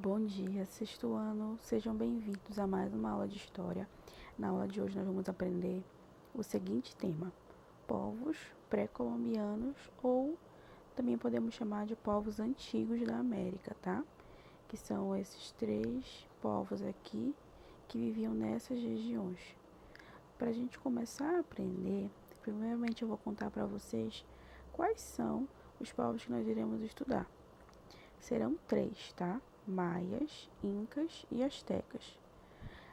Bom dia, sexto ano, sejam bem-vindos a mais uma aula de História. Na aula de hoje nós vamos aprender o seguinte tema: povos pré-colombianos ou também podemos chamar de povos antigos da América, tá? Que são esses três povos aqui que viviam nessas regiões. Para a gente começar a aprender, primeiramente eu vou contar para vocês quais são os povos que nós iremos estudar. Serão três, tá? Maias, incas e astecas.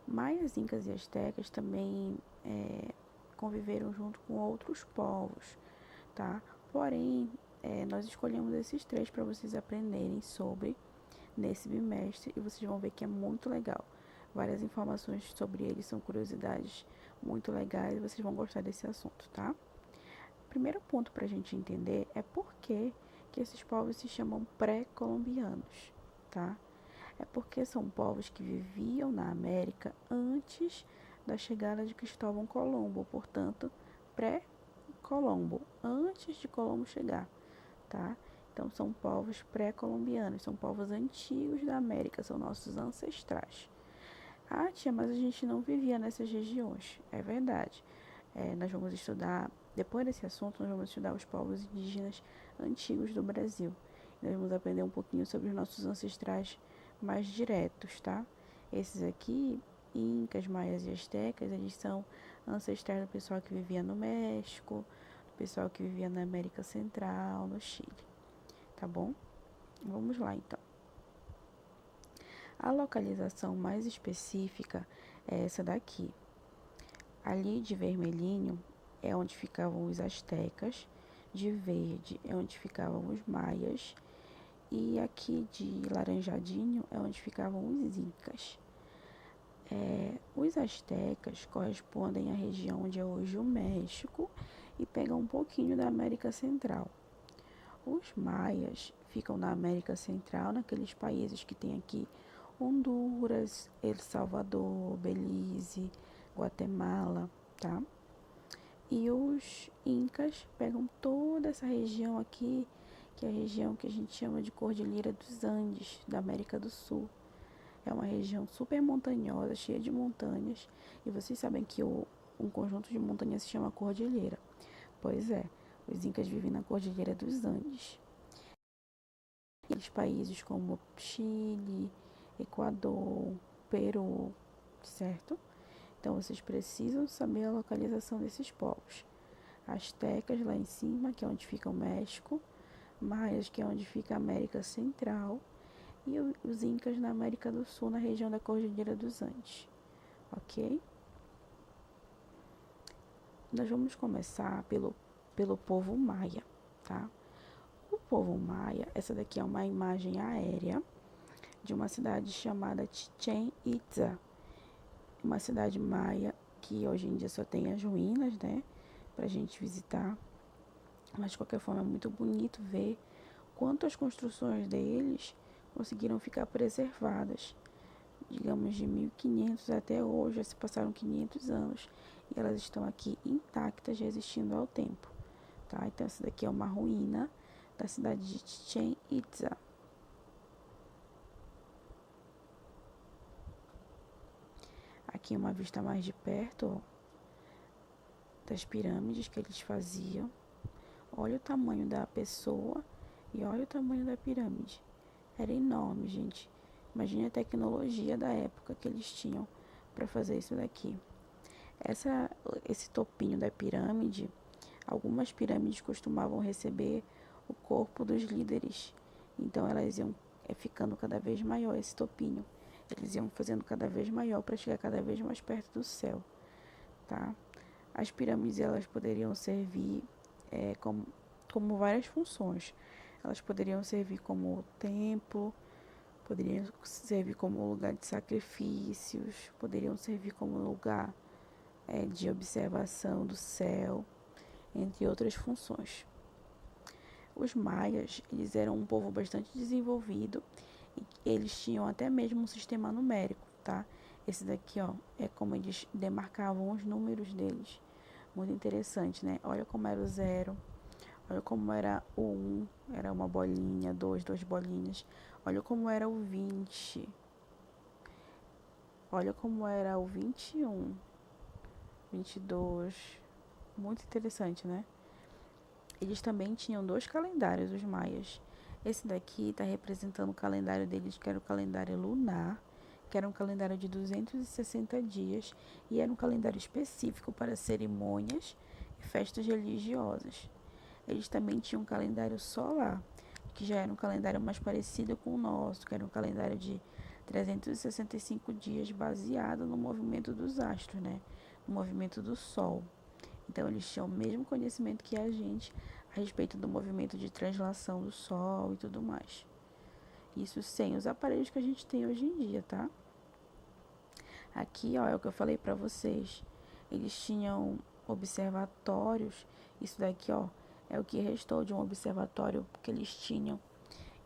Maias, incas e astecas também conviveram junto com outros povos, tá? Porém, nós escolhemos esses três para vocês aprenderem sobre nesse bimestre e vocês vão ver que é muito legal. Várias informações sobre eles são curiosidades muito legais e vocês vão gostar desse assunto, tá? Primeiro ponto para a gente entender é por que esses povos se chamam pré-colombianos, tá? É porque são povos que viviam na América antes da chegada de Cristóvão Colombo, portanto, pré-Colombo, antes de Colombo chegar, tá? Então, são povos pré-colombianos, são povos antigos da América, são nossos ancestrais. Ah, tia, mas a gente não vivia nessas regiões. É verdade. Nós vamos estudar, depois desse assunto, nós vamos estudar os povos indígenas antigos do Brasil. Nós vamos aprender um pouquinho sobre os nossos ancestrais mais diretos, tá? Esses aqui, incas, maias e astecas, eles são ancestrais do pessoal que vivia no México, do pessoal que vivia na América Central, no Chile, tá bom? Vamos lá, então. A localização mais específica é essa daqui. Ali de vermelhinho é onde ficavam os astecas, de verde é onde ficavam os maias e aqui de laranjadinho é onde ficavam os incas. Os astecas correspondem à região onde é hoje o México e pegam um pouquinho da América Central. Os maias ficam na América Central, naqueles países que tem aqui Honduras, El Salvador, Belize, Guatemala, tá? E os incas pegam toda essa região aqui, que é a região que a gente chama de Cordilheira dos Andes, da América do Sul. É uma região super montanhosa, cheia de montanhas. E vocês sabem que um conjunto de montanhas se chama cordilheira. Pois é, os incas vivem na Cordilheira dos Andes. E os países como Chile, Equador, Peru, certo? Então vocês precisam saber a localização desses povos. Astecas lá em cima, que é onde fica o México, maias, que é onde fica a América Central, e os incas na América do Sul, na região da Cordilheira dos Andes, ok? Nós vamos começar pelo povo maia, tá? O povo maia, essa daqui é uma imagem aérea de uma cidade chamada Chichén Itzá, uma cidade maia que hoje em dia só tem as ruínas, né, pra gente visitar, mas de qualquer forma é muito bonito ver quanto as construções deles conseguiram ficar preservadas. Digamos, de 1500 até hoje, já se passaram 500 anos e elas estão aqui intactas, resistindo ao tempo, tá? Então essa daqui é uma ruína da cidade de Chichén Itzá. Aqui uma vista mais de perto, ó, das pirâmides que eles faziam. Olha o tamanho da pessoa e olha o tamanho da pirâmide. Era enorme, gente. Imagine a tecnologia da época que eles tinham para fazer isso daqui. Esse topinho da pirâmide, algumas pirâmides costumavam receber o corpo dos líderes. Então elas iam ficando cada vez maior esse topinho. Eles iam fazendo cada vez maior para chegar cada vez mais perto do céu, tá? As pirâmides elas poderiam servir como várias funções. Elas poderiam servir como templo, poderiam servir como lugar de sacrifícios, poderiam servir como lugar de observação do céu, entre outras funções. Os maias, eles eram um povo bastante desenvolvido e eles tinham até mesmo um sistema numérico, tá? Esse daqui, ó, é como eles demarcavam os números deles. Muito interessante, né? Olha como era o 0, olha como era o 1, era uma bolinha, 2, duas bolinhas. Olha como era o 20. Olha como era o 21, 22. Muito interessante, né? Eles também tinham dois calendários, os maias. Esse daqui está representando o calendário deles, que era o calendário lunar, que era um calendário de 260 dias e era um calendário específico para cerimônias e festas religiosas. Eles também tinham um calendário solar, que já era um calendário mais parecido com o nosso, que era um calendário de 365 dias baseado no movimento dos astros, né? No movimento do Sol. Então, eles tinham o mesmo conhecimento que a gente a respeito do movimento de translação do Sol e tudo mais. Isso sem os aparelhos que a gente tem hoje em dia, tá? Aqui, ó, é o que eu falei para vocês. Eles tinham observatórios. Isso daqui, ó, é o que restou de um observatório que eles tinham.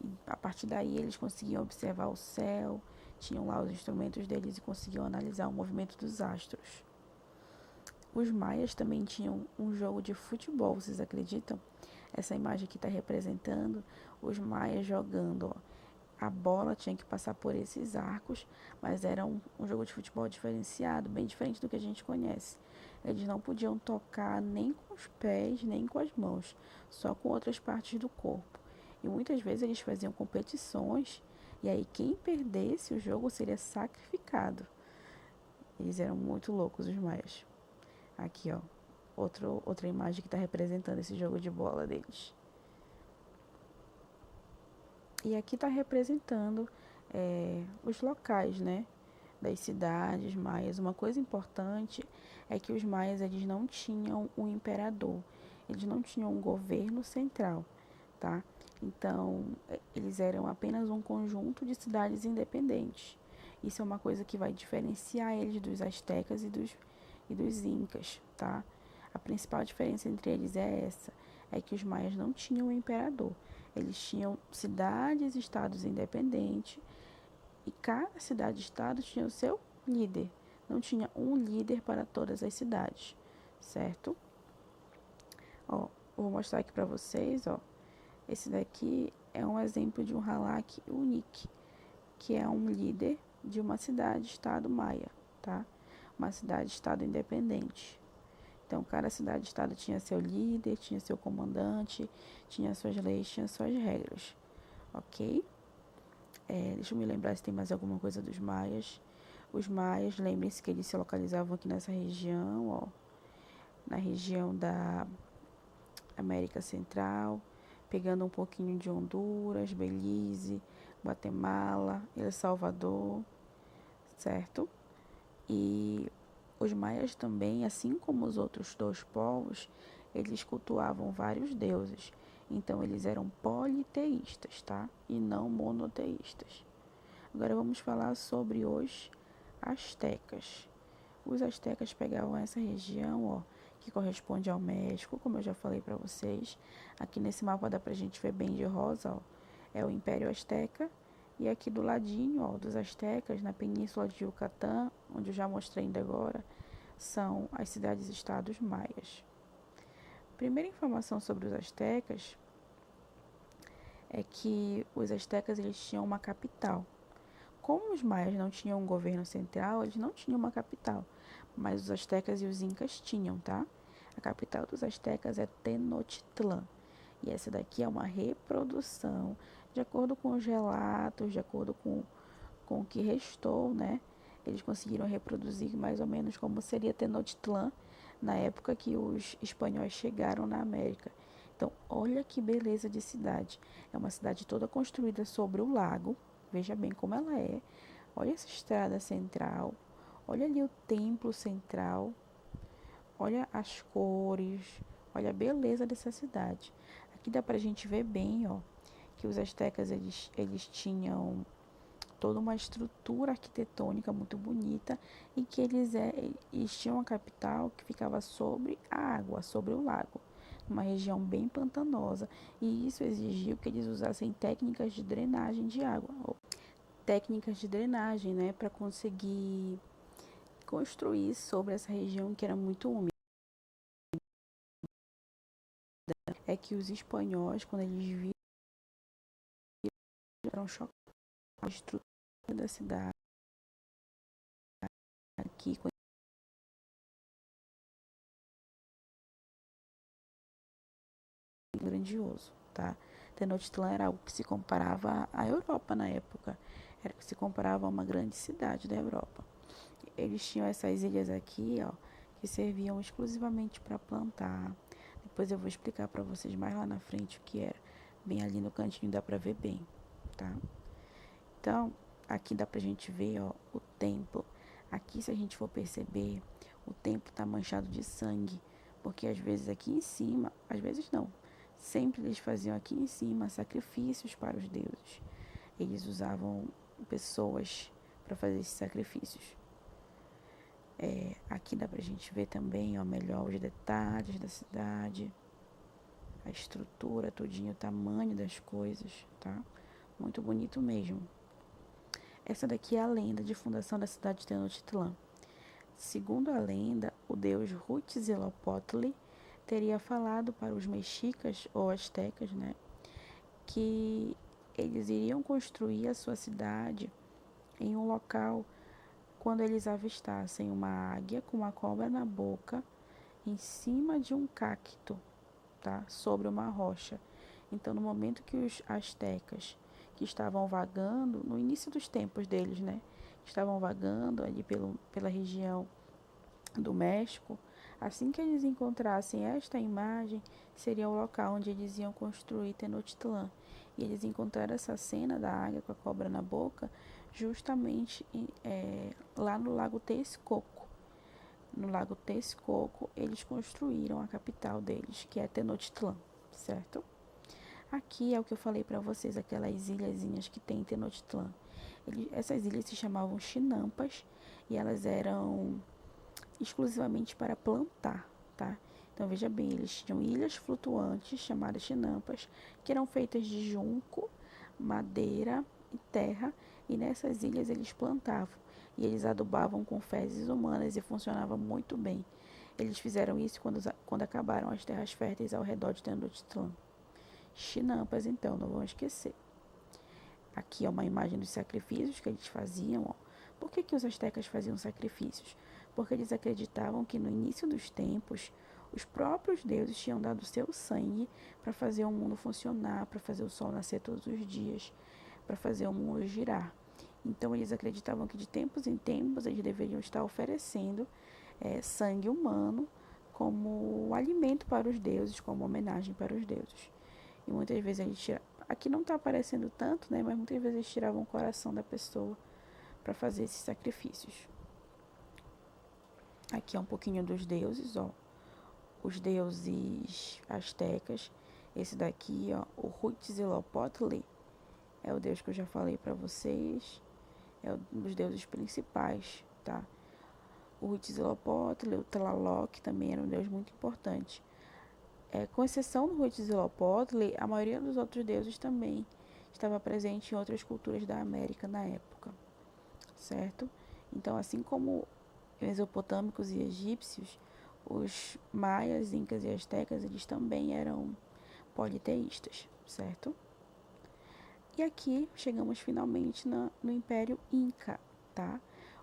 E a partir daí eles conseguiam observar o céu, tinham lá os instrumentos deles e conseguiam analisar o movimento dos astros. Os maias também tinham um jogo de futebol, vocês acreditam? Essa imagem aqui está representando os maias jogando, ó. A bola tinha que passar por esses arcos, mas era um jogo de futebol diferenciado, bem diferente do que a gente conhece. Eles não podiam tocar nem com os pés, nem com as mãos, só com outras partes do corpo. E muitas vezes eles faziam competições, e aí quem perdesse o jogo seria sacrificado. Eles eram muito loucos, os maias. Aqui, ó, outra imagem que está representando esse jogo de bola deles. E aqui está representando os locais, né, das cidades maias. Uma coisa importante é que os maias eles não tinham um imperador, eles não tinham um governo central, tá? Então, eles eram apenas um conjunto de cidades independentes. Isso é uma coisa que vai diferenciar eles dos astecas e dos incas, tá? A principal diferença entre eles é essa, é que os maias não tinham um imperador. Eles tinham cidades e estados independentes e cada cidade-estado tinha o seu líder. Não tinha um líder para todas as cidades, certo? Ó, vou mostrar aqui para vocês, ó. Esse daqui é um exemplo de um Halak Unik, que é um líder de uma cidade-estado maia, tá? Uma cidade-estado independente. Então, cada cidade-estado tinha seu líder, tinha seu comandante, tinha suas leis, tinha suas regras, ok? Deixa eu me lembrar se tem mais alguma coisa dos maias. Os maias, lembrem-se que eles se localizavam aqui nessa região, ó, na região da América Central, pegando um pouquinho de Honduras, Belize, Guatemala, El Salvador, certo? E os maias também, assim como os outros dois povos, eles cultuavam vários deuses. Então, eles eram politeístas, tá? E não monoteístas. Agora vamos falar sobre os astecas. Os astecas pegavam essa região, ó, que corresponde ao México, como eu já falei para vocês. Aqui nesse mapa dá pra gente ver bem de rosa, ó, é o Império Azteca. E aqui do ladinho, ó, dos astecas, na Península de Yucatán, onde eu já mostrei ainda agora, são as cidades-estados maias. Primeira informação sobre os astecas é que os astecas eles tinham uma capital. Como os maias não tinham um governo central, eles não tinham uma capital, mas os astecas e os incas tinham, tá? A capital dos astecas é Tenochtitlan. E essa daqui é uma reprodução, de acordo com os relatos, de acordo com o que restou, né? Eles conseguiram reproduzir mais ou menos como seria Tenochtitlan na época que os espanhóis chegaram na América. Então, olha que beleza de cidade. É uma cidade toda construída sobre o lago. Veja bem como ela é. Olha essa estrada central. Olha ali o templo central. Olha as cores. Olha a beleza dessa cidade. Aqui dá pra gente ver bem, ó, que os astecas eles tinham toda uma estrutura arquitetônica muito bonita e que eles tinham uma capital que ficava sobre a água, sobre o lago, uma região bem pantanosa, e isso exigiu que eles usassem técnicas de drenagem de água, técnicas de drenagem, né, para conseguir construir sobre essa região que era muito úmida. É que os espanhóis, quando eles viram, ficaram chocados. a estrutura da cidade aqui grandioso, tá? Tenochtitlan era algo que se comparava à Europa na época, era que se comparava a uma grande cidade da Europa. Eles tinham essas ilhas aqui, ó, que serviam exclusivamente para plantar. Depois eu vou explicar para vocês mais lá na frente o que era. Bem ali no cantinho dá para ver bem, tá? Então, aqui dá pra gente ver, ó, o templo. Aqui, se a gente for perceber, o templo tá manchado de sangue, porque às vezes aqui em cima, às vezes não, sempre eles faziam aqui em cima sacrifícios para os deuses. Eles usavam pessoas para fazer esses sacrifícios. Aqui dá pra gente ver também, ó, melhor os detalhes da cidade, a estrutura, tudinho, o tamanho das coisas, tá? Muito bonito mesmo. Essa daqui é a lenda de fundação da cidade de Tenochtitlan. Segundo a lenda, o deus Huitzilopochtli teria falado para os mexicas ou astecas, né, que eles iriam construir a sua cidade em um local quando eles avistassem uma águia com uma cobra na boca em cima de um cacto, tá, sobre uma rocha. Então, no momento que os astecas que estavam vagando, no início dos tempos deles, né, estavam vagando ali pela região do México, assim que eles encontrassem esta imagem, seria o local onde eles iam construir Tenochtitlan. E eles encontraram essa cena da águia com a cobra na boca justamente lá no Lago Texcoco. No Lago Texcoco, eles construíram a capital deles, que é Tenochtitlan, certo? Aqui é o que eu falei para vocês, aquelas ilhazinhas que tem em Tenochtitlan. Essas ilhas se chamavam chinampas e elas eram exclusivamente para plantar, tá? Então veja bem, eles tinham ilhas flutuantes chamadas chinampas, que eram feitas de junco, madeira e terra, e nessas ilhas eles plantavam e eles adubavam com fezes humanas e funcionava muito bem. Eles fizeram isso quando acabaram as terras férteis ao redor de Tenochtitlan. Chinampas, então, não vão esquecer. Aqui é uma imagem dos sacrifícios que eles faziam. Ó. Por que os astecas faziam sacrifícios? Porque eles acreditavam que no início dos tempos, os próprios deuses tinham dado seu sangue para fazer o mundo funcionar, para fazer o sol nascer todos os dias, para fazer o mundo girar. Então, eles acreditavam que de tempos em tempos eles deveriam estar oferecendo sangue humano como alimento para os deuses, como homenagem para os deuses. E muitas vezes eles tiravam. Aqui não está aparecendo tanto, né? Mas muitas vezes eles tiravam o coração da pessoa para fazer esses sacrifícios. Aqui é um pouquinho dos deuses, ó. Os deuses astecas. Esse daqui, ó, o Huitzilopochtli, é o deus que eu já falei para vocês. É um dos deuses principais, tá? O Huitzilopochtli, o Tlaloc também era um deus muito importante. Com exceção do Huitzilopochtli, a maioria dos outros deuses também estava presente em outras culturas da América na época, certo? Então, assim como mesopotâmicos e egípcios, os maias, incas e astecas, eles também eram politeístas, certo? E aqui chegamos finalmente no Império Inca, tá?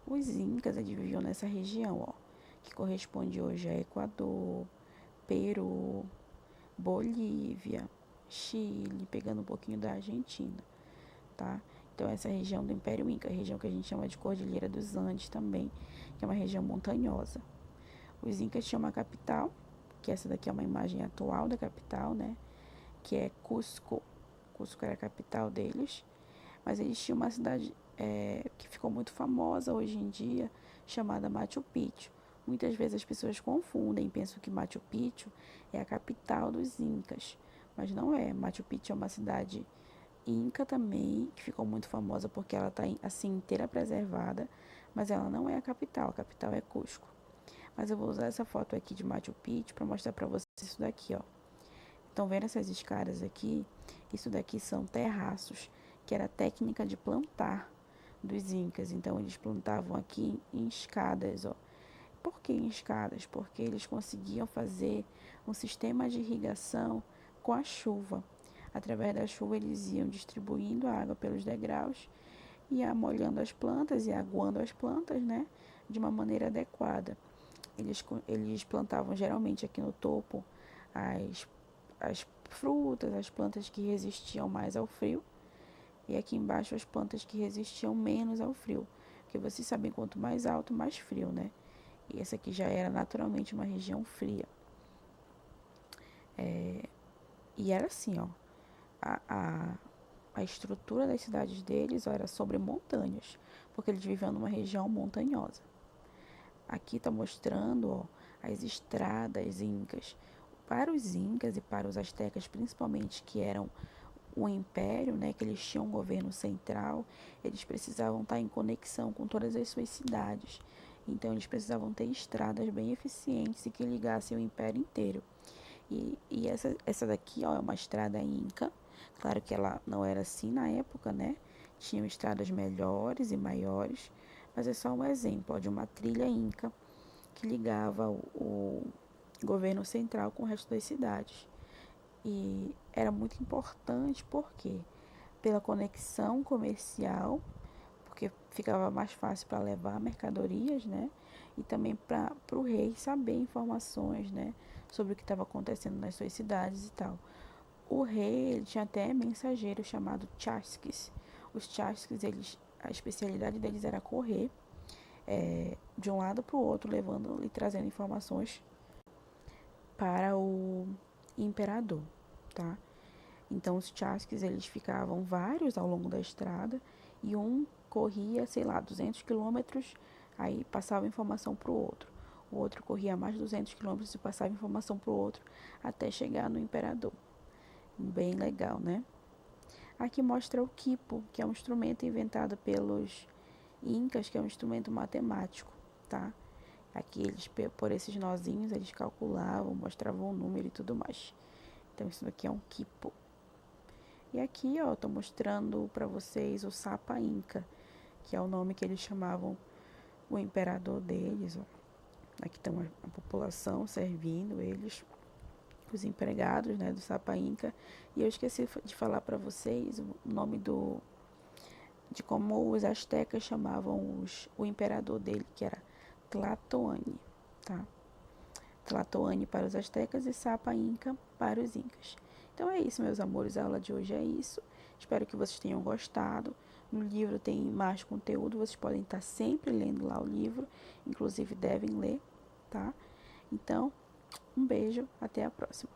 Os incas, eles viviam nessa região, ó, que corresponde hoje a Equador, Peru, Bolívia, Chile, pegando um pouquinho da Argentina, tá? Então essa região do Império Inca, a região que a gente chama de Cordilheira dos Andes também, que é uma região montanhosa. Os incas tinham uma capital, que essa daqui é uma imagem atual da capital, né? Que é Cusco. Cusco era a capital deles, mas eles tinham uma cidade que ficou muito famosa hoje em dia, chamada Machu Picchu. Muitas vezes as pessoas confundem, pensam que Machu Picchu é a capital dos Incas, mas não é. Machu Picchu é uma cidade Inca também, que ficou muito famosa porque ela está assim inteira preservada, mas ela não é a capital é Cusco. Mas eu vou usar essa foto aqui de Machu Picchu para mostrar para vocês isso daqui, ó. Estão vendo essas escadas aqui? Isso daqui são terraços, que era a técnica de plantar dos incas. Então eles plantavam aqui em escadas, ó. Por que em escadas? Porque eles conseguiam fazer um sistema de irrigação com a chuva. Através da chuva eles iam distribuindo a água pelos degraus ia molhando as plantas e aguando as plantas, né, de uma maneira adequada. Eles plantavam geralmente aqui no topo as, as frutas, as plantas que resistiam mais ao frio, e aqui embaixo as plantas que resistiam menos ao frio. Porque vocês sabem, quanto mais alto, mais frio, né? E essa aqui já era naturalmente uma região fria. E era assim, ó. A estrutura das cidades deles, ó, era sobre montanhas, porque eles viviam numa região montanhosa. Aqui está mostrando, ó, as estradas incas. Para os incas e para os astecas, principalmente, que eram o império, né, que eles tinham um governo central, eles precisavam estar em conexão com todas as suas cidades. Então, eles precisavam ter estradas bem eficientes e que ligassem o império inteiro. E essa daqui, ó, é uma estrada inca. Claro que ela não era assim na época, né? Tinham estradas melhores e maiores, mas é só um exemplo, ó, de uma trilha inca que ligava o governo central com o resto das cidades. E era muito importante porque pela conexão comercial, porque ficava mais fácil para levar mercadorias, né? E também para o rei saber informações, né? Sobre o que estava acontecendo nas suas cidades e tal. O rei, ele tinha até mensageiro chamado chasques. Os chasques, a especialidade deles era correr de um lado para o outro, levando e trazendo informações para o imperador, tá? Então os chasques, eles ficavam vários ao longo da estrada e um corria, sei lá, 200 quilômetros, aí passava informação para o outro. O outro corria mais 200 quilômetros e passava informação para o outro até chegar no imperador. Bem legal, né? Aqui mostra o quipo, que é um instrumento inventado pelos incas, que é um instrumento matemático, tá? Aqui eles, por esses nozinhos, eles calculavam, mostravam o número e tudo mais. Então isso aqui é um quipo. E aqui, ó, tô mostrando para vocês o Sapa Inca, que é o nome que eles chamavam o imperador deles, ó. Aqui estão a população servindo eles, os empregados, né, do Sapa Inca. E eu esqueci de falar para vocês o nome de como os astecas chamavam o imperador dele, que era Tlatoani, tá? Tlatoani para os astecas e Sapa Inca para os incas. Então é isso, meus amores, a aula de hoje é isso. Espero que vocês tenham gostado. No livro tem mais conteúdo, vocês podem estar sempre lendo lá o livro, inclusive devem ler, tá? Então, um beijo, até a próxima.